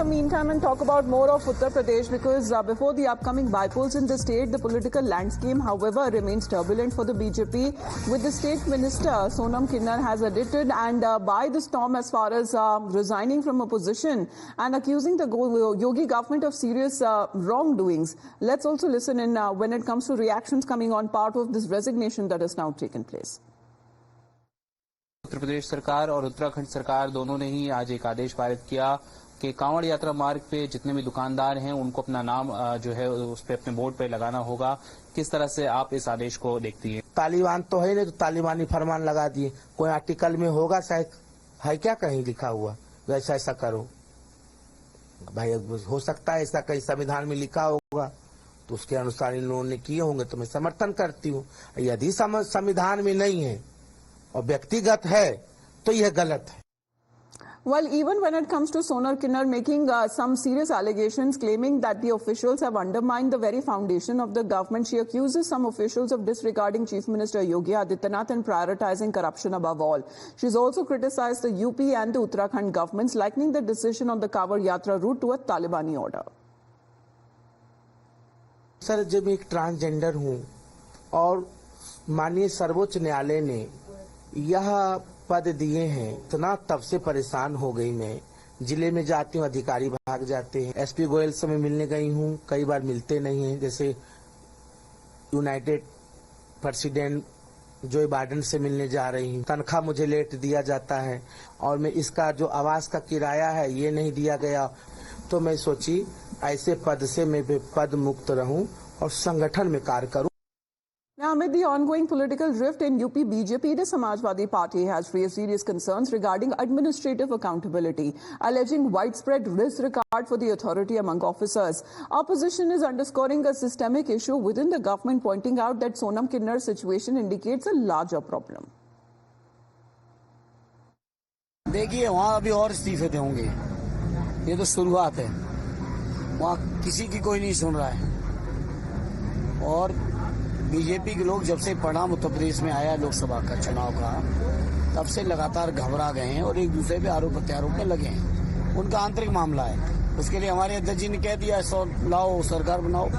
Meantime, and talk about more of Uttar Pradesh because before the upcoming bypolls in the state, the political landscape, however, remains turbulent for the BJP, with the state minister Sonam Kinnar has edited and by the storm as far as resigning from a position and accusing the Yogi government of serious wrongdoings. Let's also listen in when it comes to reactions coming on part of this resignation that has now taken place. Uttar Pradesh सरकार और उत्तराखंड सरकार दोनों ने ही आज एक आदेश पारित किया कि कांवड़ यात्रा मार्ग पे जितने भी दुकानदार हैं उनको अपना नाम जो है उस पे अपने बोर्ड पे लगाना होगा। किस तरह से आप इस आदेश को देखती हैं? तालिबान तो है नहीं तो तालिबानी फरमान लगा दिए। कोई आर्टिकल में होगा शायद, है क्या कहीं लिखा हुआ वैसा ऐसा करो? भाई हो सकता है ऐसा कहीं संविधान में लिखा होगा तो उसके अनुसार इन लोगों ने किए होंगे तो मैं समर्थन करती हूँ। यदि संविधान में नहीं है और व्यक्तिगत है तो यह गलत है। Well, even when it comes to Sonam Kinnar making some serious allegations claiming that the officials have undermined the very foundation of the government, she accuses some officials of disregarding Chief Minister Yogi Adityanath and prioritizing corruption above all. She's also criticized the UP and the Uttarakhand governments, likening the decision on the Kanwar Yatra route to a Talibani order. Sir, जब एक transgender हूँ और माननीय सर्वोच्च न्यायालय ने यह पद दिए हैं, इतना तब से परेशान हो गई मैं। जिले में जाती हूँ अधिकारी भाग जाते हैं। एसपी गोयल से मैं मिलने गई हूँ, कई बार मिलते नहीं हैं। जैसे यूनाइटेड प्रेसिडेंट जो बाइडेन से मिलने जा रही हूँ, तनख्वाह मुझे लेट दिया जाता है और मैं इसका जो आवास का किराया है ये नहीं दिया गया। तो मैं सोची ऐसे पद से मैं पद मुक्त रहूं और संगठन में कार्य करूं। Now, amid the ongoing political rift in UP, BJP, the Samajwadi Party has raised serious concerns regarding administrative accountability, alleging widespread disregard for the authority among officers. Opposition is underscoring a systemic issue within the government, pointing out that Sonam Kinnar's situation indicates a larger problem. देखिए, वहाँ अभी और इस्तीफे होंगे, ये तो शुरुआत है। वहाँ किसी की कोई नहीं सुन रहा है और बीजेपी के लोग जब से परिणाम उत्तर प्रदेश में आया लोकसभा का चुनाव का, तब से लगातार घबरा गए हैं और एक दूसरे पे आरोप प्रत्यारोप में लगे हैं। उनका आंतरिक मामला है, उसके लिए हमारे अध्यक्ष जी ने कह दिया लाओ सरकार बनाओ।